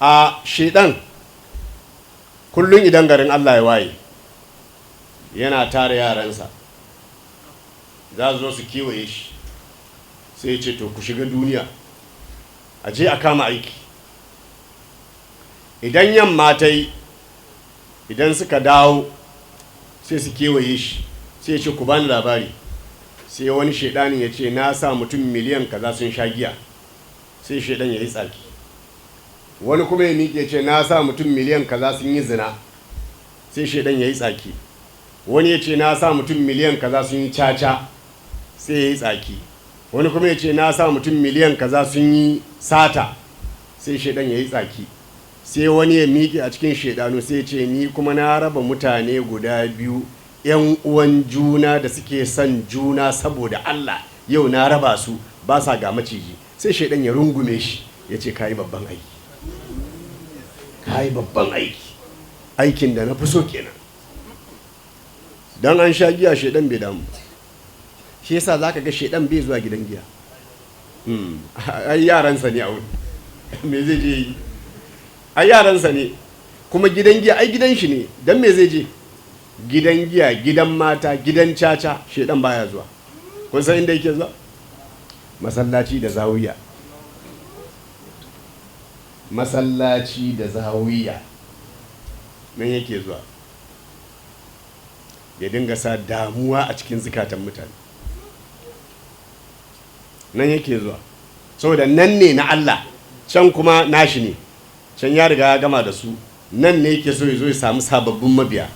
a shedan kullum idan garin Allah ya waye yana tara yaransa za su zo su kewaye shi sai ya ce to ku shiga duniya a je a kama aiki. Idan yamma ta yi idan suka dawo sai su kewaye shi sai ya ce ku bani labari. Sai wani shedanin ya ce na sa mutum miliyan kaza sun sha giya. Sai shedan ya yi tsaki. Wani kuma ya miƙe ce na sa mutum miliyan kaza sun yi zina. Sai shedan ya yi tsaki. Wani ya ce na sa mutum miliyan kaza sun yi caca. Sai ya yi tsaki. Wani kuma ya ce na sa mutum miliyan kaza sun yi sata. Sai shedan ya yi tsaki. Sai wani ya miƙe a cikin shedanu sai ya ce ni kuma na raba mutane guda biyu 'yan uwan juna da suke son juna saboda Allah, yau na raba su ba sa ga maciji. Sai shedan ya rungume shi ya ce kayi babban aiki, kayi babban aiki, aikin da na fi so kenan. Don an sha giya shedan bai damu. Shi yasa za ka ga shedan bai zuwa gidan giya. Ai yaransa ne a wuri, me zai je yi? Ai yaransa ne, kuma gidan giya ai gidan shi ne, don me zai je? Gidan giya, gidan mata, gidan caca, shedan baya zuwa. Kun san inda yake zuwa? Masallaci da zawiya. Masallaci da zawiya nan yake zuwa, ya dinga sa damuwa a cikin zukatan mutane. Nan yake zuwa saboda nan ne na Allah, can kuma nashi ne, can ya riga ya gama da su. Nan ne yake so ya zo ya samu sababbin mabiya.